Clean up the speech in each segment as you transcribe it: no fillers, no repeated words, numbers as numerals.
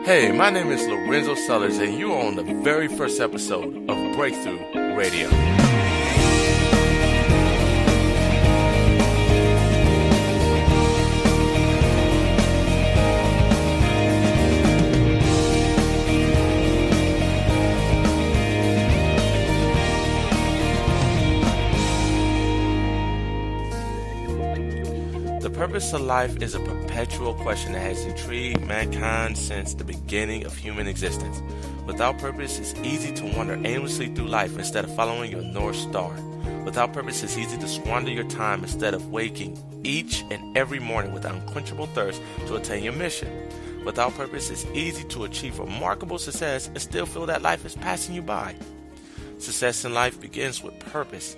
Hey, my name is Lorenzo Sellers, and you are on the very first episode of Breakthrough Radio. The purpose of life is a perpetual question that has intrigued mankind since the beginning of human existence. Without purpose, it's easy to wander aimlessly through life instead of following your North Star. Without purpose, it's easy to squander your time instead of waking each and every morning with unquenchable thirst to attain your mission. Without purpose, it's easy to achieve remarkable success and still feel that life is passing you by. Success in life begins with purpose.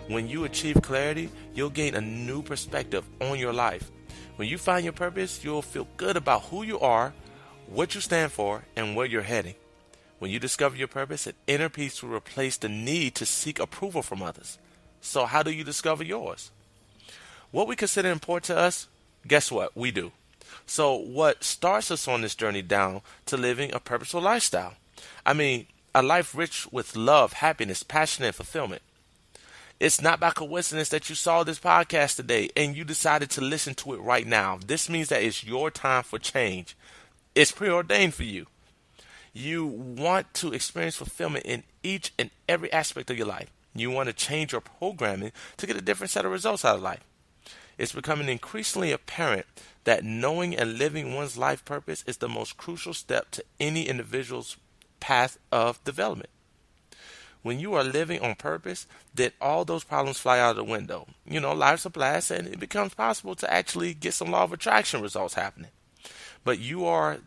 When you achieve clarity, you'll gain a new perspective on your life. When you find your purpose, you'll feel good about who you are, what you stand for, and where you're heading. When you discover your purpose, an inner peace will replace the need to seek approval from others. So how do you discover yours? What we consider important to us, guess what? We do. So what starts us on this journey down to living a purposeful lifestyle? A life rich with love, happiness, passion, and fulfillment. It's not by coincidence that you saw this podcast today and you decided to listen to it right now. This means that it's your time for change. It's preordained for you. You want to experience fulfillment in each and every aspect of your life. You want to change your programming to get a different set of results out of life. It's becoming increasingly apparent that knowing and living one's life purpose is the most crucial step to any individual's path of development. When you are living on purpose, then all those problems fly out of the window. Life's a blast and it becomes possible to actually get some law of attraction results happening. But you are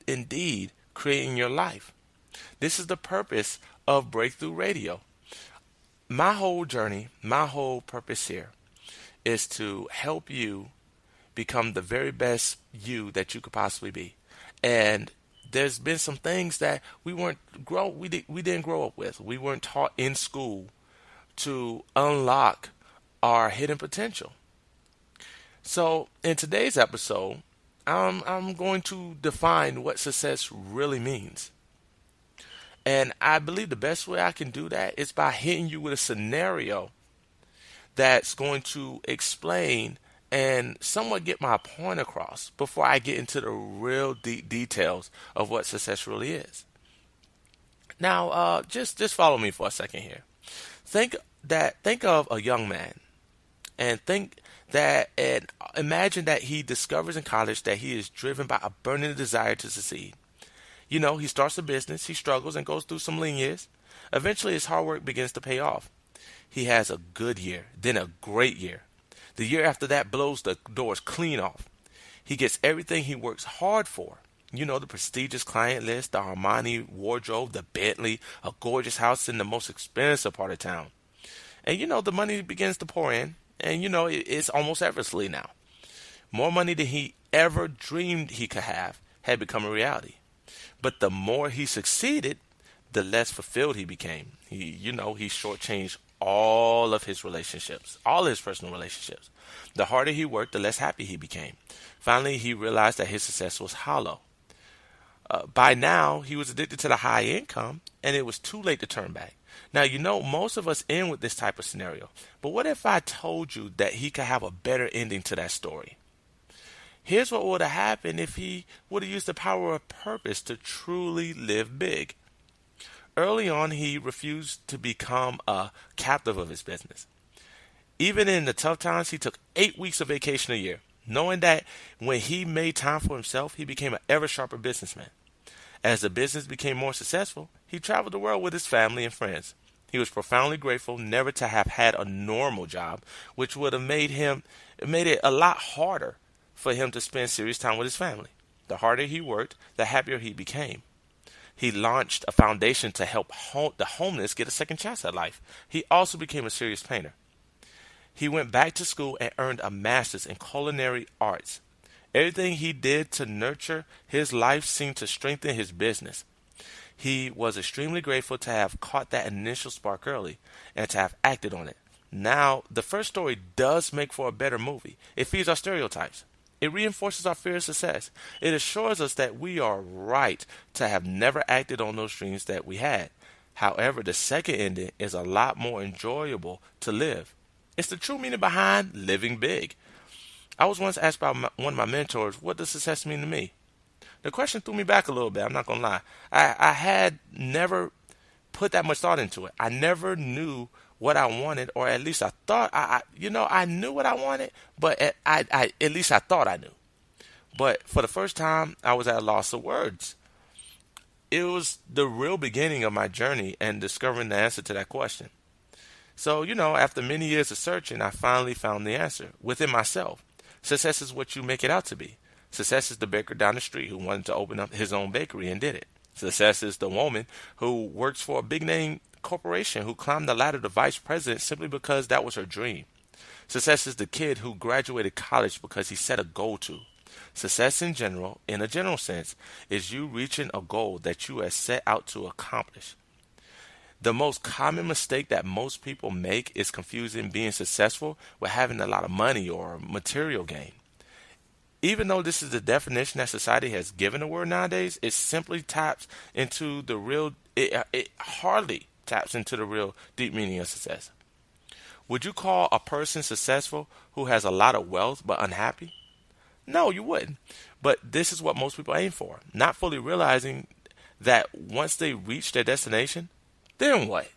indeed creating your life. This is the purpose of Breakthrough Radio. My whole journey, my whole purpose here is to help you become the very best you that you could possibly be. And there's been some things that we didn't grow up with. We weren't taught in school to unlock our hidden potential. So in today's episode, I'm going to define what success really means. And I believe the best way I can do that is by hitting you with a scenario that's going to explain and somewhat get my point across before I get into the real deep details of what success really is. Now, just follow me for a second here. Think of a young man, and imagine that he discovers in college that he is driven by a burning desire to succeed. He starts a business, he struggles and goes through some lean years. Eventually, his hard work begins to pay off. He has a good year, then a great year. The year after that blows the doors clean off. He gets everything he works hard for. The prestigious client list, the Armani wardrobe, the Bentley, a gorgeous house in the most expensive part of town. And the money begins to pour in. And it's almost effortlessly now. More money than he ever dreamed he could have had become a reality. But the more he succeeded, the less fulfilled he became. He shortchanged all of his relationships, all his personal relationships. The harder he worked, the less happy he became. Finally, he realized that his success was hollow. By now, he was addicted to the high income, and it was too late to turn back. Now, most of us end with this type of scenario. But what if I told you that he could have a better ending to that story? Here's what would have happened if he would have used the power of purpose to truly live big. Early on, he refused to become a captive of his business. Even in the tough times, he took 8 weeks of vacation a year, knowing that when he made time for himself, he became an ever sharper businessman. As the business became more successful, he traveled the world with his family and friends. He was profoundly grateful never to have had a normal job, which would have made it a lot harder for him to spend serious time with his family. The harder he worked, the happier he became. He launched a foundation to help the homeless get a second chance at life. He also became a serious painter. He went back to school and earned a master's in culinary arts. Everything he did to nurture his life seemed to strengthen his business. He was extremely grateful to have caught that initial spark early and to have acted on it. Now, the first story does make for a better movie. It feeds our stereotypes. It reinforces our fear of success. It assures us that we are right to have never acted on those dreams that we had. However, the second ending is a lot more enjoyable to live. It's the true meaning behind living big. I was once asked by one of my mentors, what does success mean to me? The question threw me back a little bit, I'm not going to lie. I had never put that much thought into it. I never knew what I wanted, or at least I thought I knew what I wanted, but at least I thought I knew. But for the first time, I was at a loss of words. It was the real beginning of my journey and discovering the answer to that question. So, after many years of searching, I finally found the answer within myself. Success is what you make it out to be. Success is the baker down the street who wanted to open up his own bakery and did it. Success is the woman who works for a big name corporation who climbed the ladder to vice president simply because that was her dream. Success is the kid who graduated college because he set a goal to. Success in general, in a general sense, is you reaching a goal that you have set out to accomplish. The most common mistake that most people make is confusing being successful with having a lot of money or material gain. Even though this is the definition that society has given the word nowadays, it simply taps into the real, it hardly taps into the real deep meaning of success. Would you call a person successful who has a lot of wealth but unhappy? No, you wouldn't. But this is what most people aim for, not fully realizing that once they reach their destination, then what?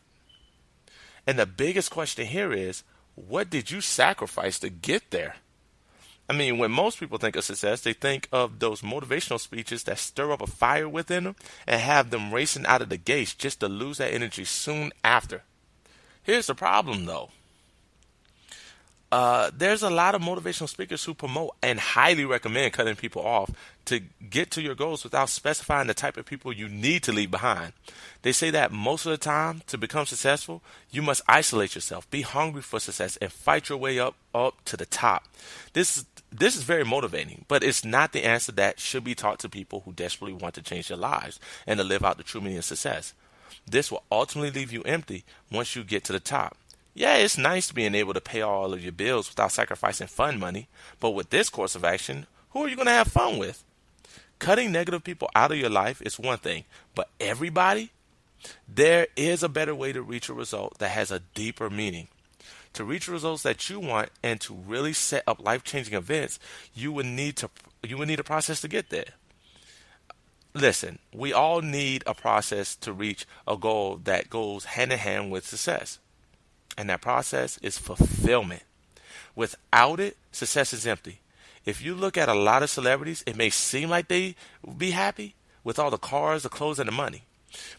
And the biggest question here is, what did you sacrifice to get there? I mean, when most people think of success, they think of those motivational speeches that stir up a fire within them and have them racing out of the gates just to lose that energy soon after. Here's the problem, though. There's a lot of motivational speakers who promote and highly recommend cutting people off to get to your goals without specifying the type of people you need to leave behind. They say that most of the time, to become successful, you must isolate yourself, be hungry for success, and fight your way up to the top. This is very motivating, but it's not the answer that should be taught to people who desperately want to change their lives and to live out the true meaning of success. This will ultimately leave you empty once you get to the top. Yeah, it's nice being able to pay all of your bills without sacrificing fun money, but with this course of action, who are you going to have fun with? Cutting negative people out of your life is one thing, but everybody? There is a better way to reach a result that has a deeper meaning. To reach results that you want and to really set up life-changing events, you would need a process to get there. Listen, we all need a process to reach a goal that goes hand in hand with success. And that process is fulfillment. Without it, success is empty. If you look at a lot of celebrities, it may seem like they be happy with all the cars, the clothes, and the money.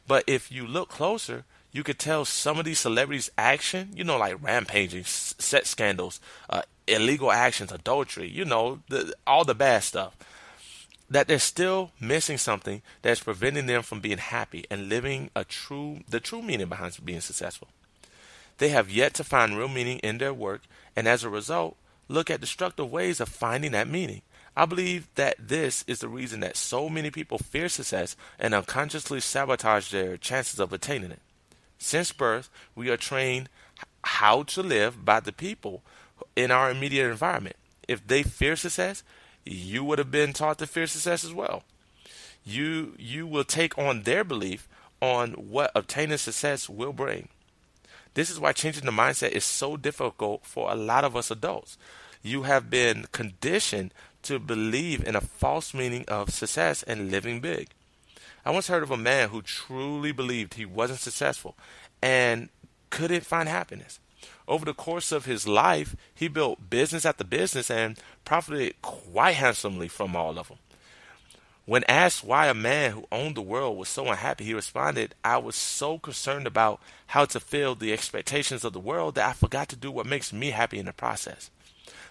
But if you look closer, you could tell some of these celebrities' action, like rampaging, sex scandals, illegal actions, adultery, all the bad stuff, that they're still missing something that's preventing them from being happy and living the true meaning behind being successful. They have yet to find real meaning in their work, and as a result, look at destructive ways of finding that meaning. I believe that this is the reason that so many people fear success and unconsciously sabotage their chances of attaining it. Since birth, we are trained how to live by the people in our immediate environment. If they fear success, you would have been taught to fear success as well. You will take on their belief on what obtaining success will bring. This is why changing the mindset is so difficult for a lot of us adults. You have been conditioned to believe in a false meaning of success and living big. I once heard of a man who truly believed he wasn't successful and couldn't find happiness. Over the course of his life, he built business after business and profited quite handsomely from all of them. When asked why a man who owned the world was so unhappy, he responded, "I was so concerned about how to fill the expectations of the world that I forgot to do what makes me happy in the process."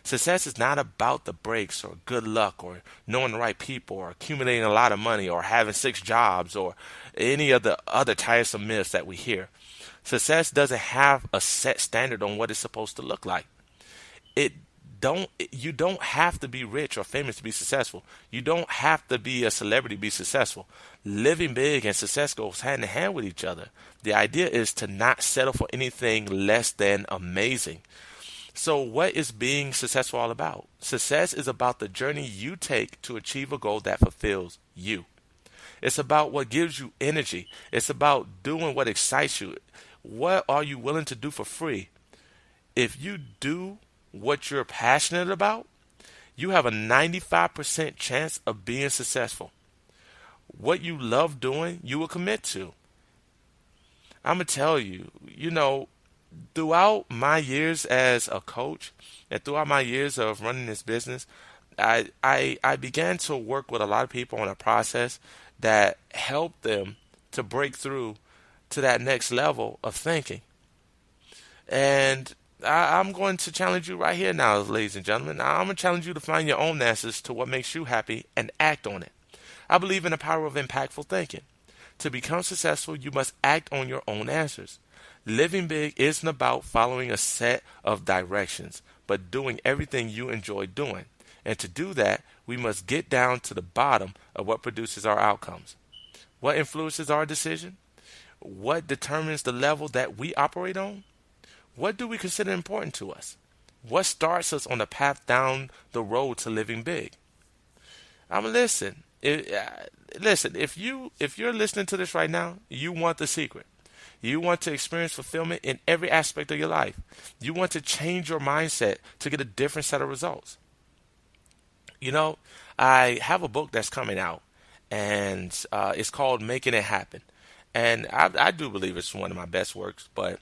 Success is not about the breaks or good luck or knowing the right people or accumulating a lot of money or having 6 jobs or any of the other tiresome myths that we hear. Success doesn't have a set standard on what it's supposed to look like. You don't have to be rich or famous to be successful. You don't have to be a celebrity to be successful. Living big and success goes hand in hand with each other. The idea is to not settle for anything less than amazing. So, what is being successful all about? Success is about the journey you take to achieve a goal that fulfills you. It's about what gives you energy. It's about doing what excites you. What are you willing to do for free? If you do what you're passionate about, you have a 95% chance of being successful. What you love doing, you will commit to. I'm going to tell you, throughout my years as a coach and throughout my years of running this business, I began to work with a lot of people on a process that helped them to break through to that next level of thinking. And I'm going to challenge you right here now, ladies and gentlemen. I'm going to challenge you to find your own answers to what makes you happy and act on it. I believe in the power of impactful thinking. To become successful, you must act on your own answers. Living big isn't about following a set of directions, but doing everything you enjoy doing. And to do that, we must get down to the bottom of what produces our outcomes. What influences our decision? What determines the level that we operate on? What do we consider important to us? What starts us on the path down the road to living big? Listen. Listen, if you're listening to this right now, you want the secret. You want to experience fulfillment in every aspect of your life. You want to change your mindset to get a different set of results. I have a book that's coming out, and it's called Making It Happen. And I do believe it's one of my best works. But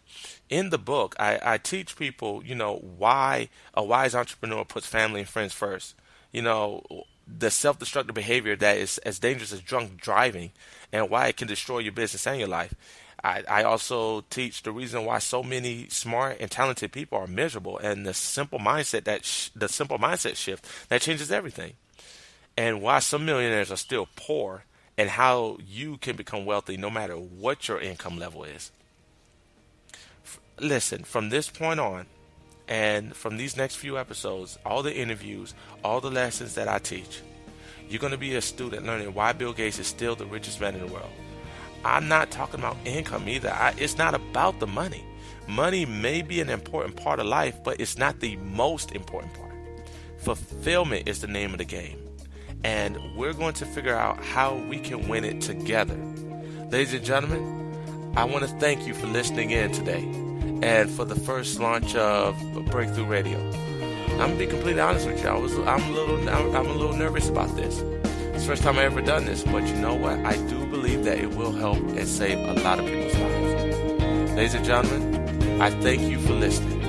in the book, I teach people, why a wise entrepreneur puts family and friends first. The self-destructive behavior that is as dangerous as drunk driving, and why it can destroy your business and your life. I also teach the reason why so many smart and talented people are miserable, and the simple mindset shift that changes everything, and why some millionaires are still poor, and how you can become wealthy no matter what your income level is. Listen, from this point on, and from these next few episodes, all the interviews, all the lessons that I teach, you're going to be a student learning why Bill Gates is still the richest man in the world. I'm not talking about income either. It's not about the money. Money may be an important part of life, but it's not the most important part. Fulfillment is the name of the game. And we're going to figure out how we can win it together. Ladies and gentlemen, I want to thank you for listening in today and for the first launch of Breakthrough Radio. I'm gonna be completely honest with you. I'm a little nervous about this. It's the first time I've ever done this, but you know what? I do believe that it will help and save a lot of people's lives. Ladies and gentlemen, I thank you for listening.